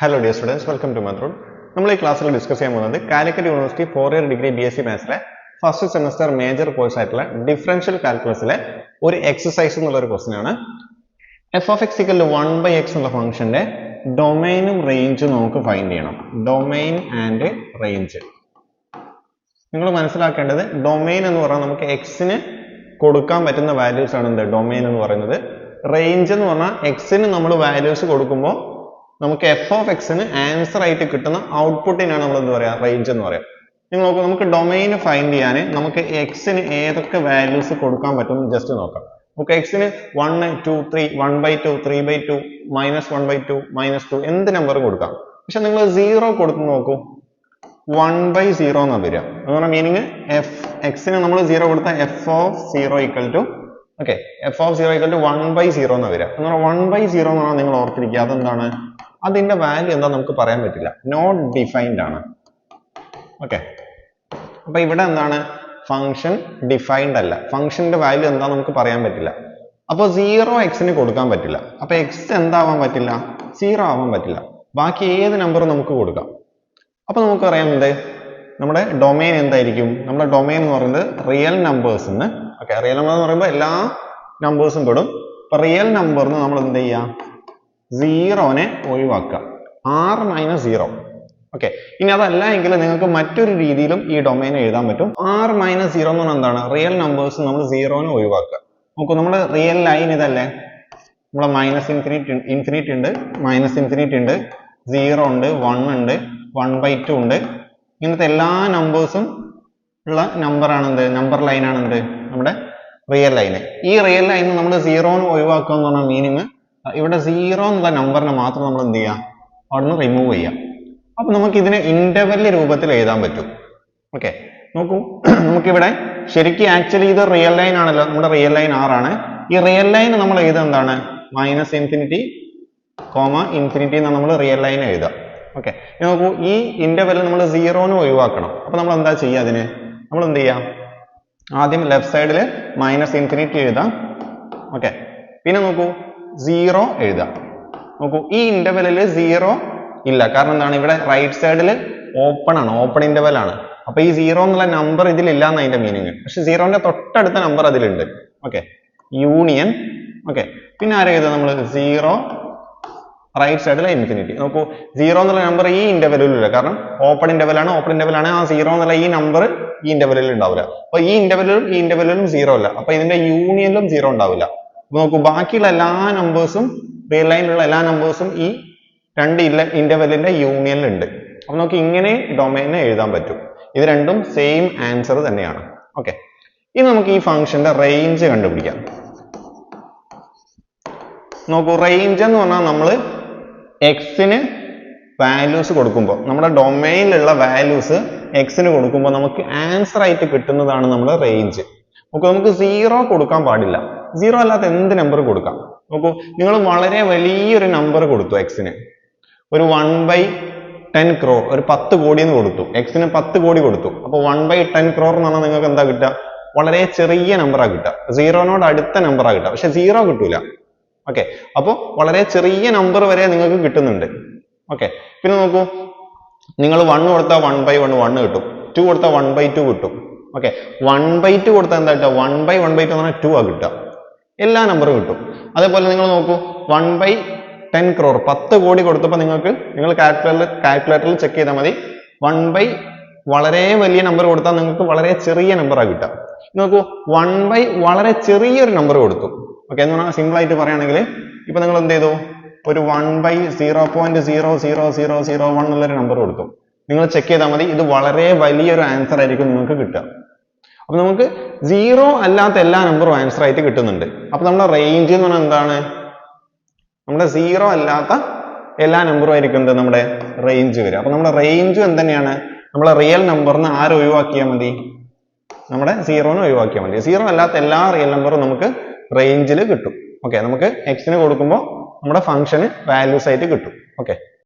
Hello dear students, welcome to Madrud. നമ്മൾ ഈ ക്ലാസ്സിൽ ഡിസ്കസ് ചെയ്യാൻ പോകുന്നത് Calicut university 4-year degree BSc മാത്സിലെ ഫസ്റ്റ് സെമസ്റ്റർ മേജർ കോഴ്സ് ആയിട്ടുള്ള ഡിഫറൻഷ്യൽ കാൽക്കുലസിലെ ഒരു എക്സസൈസ് എന്നുള്ള ഒരു ക്വസ്റ്റ്യൻ ആണ്. f of x equal to 1/x എന്നുള്ള ഫംഗ്ഷന്റെ ഡൊമൈനും റേഞ്ചും നമുക്ക് ഫൈൻഡ് ചെയ്യണം. Domain and range. നിങ്ങൾ മനസ്സിലാക്കേണ്ടത് ഡൊമൈൻ എന്ന് പറഞ്ഞാൽ നമുക്ക് എക്സിന് കൊടുക്കാൻ പറ്റുന്ന വാല്യൂസ് ആണ് എന്ത് ഡൊമൈൻ എന്ന് പറയുന്നത്. റേഞ്ച് എന്ന് പറഞ്ഞാൽ എക്സിന് നമ്മൾ വാല്യൂസ് കൊടുക്കുമ്പോൾ നമുക്ക് എഫ് ഓഫ് എക്സിന് ആൻസർ ആയിട്ട് കിട്ടുന്ന ഔട്ട്പുട്ടിനാണ് നമ്മൾ എന്ത് പറയാ റേഞ്ച് എന്ന് പറയാം. നിങ്ങൾ നോക്കൂ, നമുക്ക് ഡൊമൈൻ ഫൈൻഡ് ചെയ്യാൻ നമുക്ക് എക്സിന് ഏതൊക്കെ വാല്യൂസ് കൊടുക്കാൻ പറ്റും ജസ്റ്റ് നോക്കാം. നമുക്ക് എക്സിന് 1, 2, 3, 1/2, 3/2, -1/2, -2 എന്ത് നമ്പർ കൊടുക്കാം. പക്ഷെ നിങ്ങൾ 0 കൊടുത്ത് നോക്കൂ, 1/0 എന്നാ വരിക. എന്ന് പറഞ്ഞ മീനിങ് എക്സിന് നമ്മൾ 0 കൊടുത്താൽ f of 0 equal to 1/0 എന്നാ വരിക. എന്ന് പറഞ്ഞാൽ 1/0 എന്ന് പറഞ്ഞാൽ നിങ്ങൾ ഓർത്തിരിക്കുക, അതെന്താണ്, അതിന്റെ വാല്യൂ എന്താ നമുക്ക് പറയാൻ പറ്റില്ല, നോട്ട് ഡിഫൈൻഡ് ആണ്. ഓക്കെ, അപ്പൊ ഇവിടെ എന്താണ്, ഫംഗ്ഷൻ ഡിഫൈൻഡ് അല്ല, ഫംഗ്ഷന്റെ വാല്യൂ എന്താ നമുക്ക് പറയാൻ പറ്റില്ല. അപ്പൊ 0 എക്സിന് കൊടുക്കാൻ പറ്റില്ല. അപ്പൊ എക്സ് എന്താവാൻ പറ്റില്ല, 0 ആവാൻ പറ്റില്ല. ബാക്കി ഏത് നമ്പറും നമുക്ക് കൊടുക്കാം. അപ്പൊ നമുക്കറിയാം എന്ത് നമ്മുടെ ഡൊമൈൻ എന്തായിരിക്കും. നമ്മുടെ ഡൊമൈൻ എന്ന് പറയുന്നത് real numbers. Okay, real number എന്ന് പറയുമ്പോൾ എല്ലാ നമ്പേഴ്സും പെടും. അപ്പൊ റിയൽ നമ്പറിന് നമ്മൾ എന്ത് ചെയ്യാം, 0നെ ഒഴിവാക്കുക, r-0. ഓക്കെ, ഇനി അതല്ല എങ്കിൽ നിങ്ങൾക്ക് മറ്റൊരു രീതിയിലും ഈ ഡൊമൈൻ എഴുതാൻ പറ്റും. r-0 എന്ന് പറഞ്ഞാൽ എന്താണ്, റിയൽ നമ്പേഴ്സ് നമ്മൾ 0നെ ഒഴിവാക്കുക. നോക്കൂ, നമ്മുടെ റിയൽ ലൈൻ ഇതല്ലേ, നമ്മളെ ∞ ഉണ്ട്, -∞ ഉണ്ട്, 0 ഉണ്ട്, 1 ഉണ്ട്, 1/2 ഉണ്ട്. ഇങ്ങനത്തെ എല്ലാ നമ്പേഴ്സും ഉള്ള നമ്പറാണ് എന്ത്, നമ്പർ ലൈനാണ് എന്ത് നമ്മുടെ റിയൽ ലൈന്. ഈ റിയൽ ലൈനിൽ നമ്മൾ 0നെ ഒഴിവാക്കുക എന്ന് പറഞ്ഞ മീനിങ് ഇവിടെ 0 എന്നുള്ള നമ്പറിനെ മാത്രം നമ്മൾ എന്ത് ചെയ്യാം, അവിടുന്ന് റിമൂവ് ചെയ്യാം. അപ്പൊ നമുക്ക് ഇതിനെ ഇന്റർവെൽ രൂപത്തിൽ എഴുതാൻ പറ്റും. ഓക്കെ, നോക്കൂ, നമുക്കിവിടെ ശരിക്കും ആക്ച്വലി ഇത് റിയൽ ലൈൻ ആണല്ലോ, നമ്മുടെ റിയൽ ലൈൻ r ആണ്. ഈ റിയൽ ലൈൻ നമ്മൾ എഴുതുക എന്താണ്, -∞, ∞ എന്നാണ് നമ്മൾ റിയൽ ലൈൻ എഴുതുക. ഓക്കെ, നോക്കൂ, ഈ ഇന്റർവെൽ നമ്മൾ 0നെ ഒഴിവാക്കണം. അപ്പൊ നമ്മൾ എന്താ ചെയ്യുക, അതിന് നമ്മൾ എന്ത് ചെയ്യാം, ആദ്യം ലെഫ്റ്റ് സൈഡിൽ -∞ എഴുതാം. ഓക്കെ, പിന്നെ നോക്കൂ 0 എഴുതാം. നോക്കൂ, ഈ ഇന്റർവെല്ലിൽ 0 ഇല്ല, കാരണം എന്താണ്, ഇവിടെ റൈറ്റ് സൈഡിൽ ഓപ്പൺ ആണ്, ഓപ്പൺ ഇന്റർവെൽ ആണ്. അപ്പൊ ഈ 0 എന്നുള്ള നമ്പർ ഇതിലില്ല എന്ന് അതിന്റെ മീനിങ്. പക്ഷെ 0ന്റെ തൊട്ടടുത്ത നമ്പർ അതിലുണ്ട്. Okay, union. ഓക്കെ, പിന്നെ ആരെ എഴുതാം നമ്മൾ, 0 റൈറ്റ് സൈഡിൽ ∞. നോക്കൂ, 0 എന്നുള്ള നമ്പർ ഈ ഇന്റർവെല്ലിൽ ഇല്ല, കാരണം ഓപ്പൺ ഇന്റർവെൽ ആണ്. ആ 0 എന്നുള്ള ഈ നമ്പർ ഈ ഇന്റർവെല്ലിൽ ഉണ്ടാവില്ല. അപ്പൊ ഈ ഇന്റർവെല്ലിലും 0 അല്ല, അപ്പൊ ഇതിന്റെ യൂണിയനിലും 0 ഉണ്ടാവില്ല. അപ്പൊ നോക്കൂ, ബാക്കിയുള്ള എല്ലാ നമ്പേഴ്സും, റിയൽ ലൈനിലുള്ള എല്ലാ നമ്പേഴ്സും ഈ രണ്ട് ഇന്റർവെല്ലിന്റെ യൂണിയനിൽ ഉണ്ട്. അപ്പൊ നമുക്ക് ഇങ്ങനെ ഡൊമൈനെ എഴുതാൻ പറ്റും. ഇത് രണ്ടും സെയിം ആൻസർ തന്നെയാണ്. ഓക്കെ, ഇനി നമുക്ക് ഈ ഫംഗ്ഷന്റെ റേഞ്ച് കണ്ടുപിടിക്കാം. നോക്കൂ, റേഞ്ച് എന്ന് പറഞ്ഞാൽ നമ്മൾ എക്സിന് വാല്യൂസ് കൊടുക്കുമ്പോൾ, നമ്മുടെ ഡൊമൈനിലുള്ള വാല്യൂസ് എക്സിന് കൊടുക്കുമ്പോൾ നമുക്ക് ആൻസർ ആയിട്ട് കിട്ടുന്നതാണ് നമ്മുടെ റേഞ്ച്. നമുക്ക് 0 കൊടുക്കാൻ പാടില്ല. 0 അല്ലാത്ത എന്ത് നമ്പർ കൊടുക്കാം. നോക്കൂ, നിങ്ങൾ വളരെ വലിയൊരു നമ്പർ കൊടുത്തു എക്സിന്, ഒരു 1/10 crore, ഒരു 10 കോടി എന്ന് കൊടുത്തു, എക്സിന് 10 കോടി കൊടുത്തു. അപ്പൊ 1/10 crore എന്ന് പറഞ്ഞാൽ നിങ്ങൾക്ക് എന്താ കിട്ടുക, വളരെ ചെറിയ നമ്പറാ കിട്ടുക, 0നോട് അടുത്ത നമ്പറാ കിട്ടുക, പക്ഷെ 0 കിട്ടൂല. ഓക്കെ, അപ്പൊ വളരെ ചെറിയ നമ്പർ വരെ നിങ്ങൾക്ക് കിട്ടുന്നുണ്ട്. ഓക്കെ, പിന്നെ നോക്കൂ, നിങ്ങൾ 1 കൊടുത്താൽ 1/1 1 കിട്ടും, 2 കൊടുത്താൽ 1/2 കിട്ടും. ഓക്കെ, 1/2 കൊടുത്താൽ എന്താ കിട്ടുക, 1/1/2 എന്ന് പറഞ്ഞാൽ 2 ആ കിട്ടുക, എല്ലാ നമ്പറും കിട്ടും. അതേപോലെ നിങ്ങൾ നോക്കൂ, 1/10 crore 10 കോടി കൊടുത്തപ്പോൾ നിങ്ങൾ കാൽക്കുലേറ്ററിൽ ചെക്ക് ചെയ്താൽ മതി, വളരെ വലിയ നമ്പർ കൊടുത്താൽ നിങ്ങൾക്ക് വളരെ ചെറിയ നമ്പറാ കിട്ടുക. നോക്കൂ, വളരെ ചെറിയൊരു നമ്പർ കൊടുത്തു. ഓക്കെ, എന്ന് പറഞ്ഞാൽ സിമ്പിൾ ആയിട്ട് പറയുകയാണെങ്കിൽ ഇപ്പൊ നിങ്ങൾ എന്ത് ചെയ്തു, ഒരു 1/0.00001 എന്നുള്ളൊരു നമ്പർ കൊടുത്തു. നിങ്ങൾ ചെക്ക് ചെയ്താൽ മതി, ഇത് വളരെ വലിയൊരു ആൻസർ ആയിരിക്കും നിങ്ങൾക്ക് കിട്ടുക. അപ്പൊ നമുക്ക് 0 അല്ലാത്ത എല്ലാ നമ്പറും ആൻസർ ആയിട്ട് കിട്ടുന്നുണ്ട്. അപ്പൊ നമ്മുടെ റേഞ്ച് എന്ന് പറഞ്ഞാൽ എന്താണ്, നമ്മുടെ 0 അല്ലാത്ത എല്ലാ നമ്പറും ആയിരിക്കും എന്ത് നമ്മുടെ റേഞ്ച് വരിക. അപ്പൊ നമ്മുടെ റേഞ്ചും എന്തുതന്നെയാണ്, നമ്മളെ റിയൽ നമ്പറിന് ആര് ഒഴിവാക്കിയാൽ മതി, നമ്മുടെ 0നെ ഒഴിവാക്കിയാൽ മതി. 0 അല്ലാത്ത എല്ലാ റിയൽ നമ്പറും നമുക്ക് റേഞ്ചിൽ കിട്ടും. ഓക്കെ, നമുക്ക് എക്സിന് കൊടുക്കുമ്പോൾ നമ്മുടെ ഫംഗ്ഷന് വാല്യൂസ് ആയിട്ട് കിട്ടും. ഓക്കെ.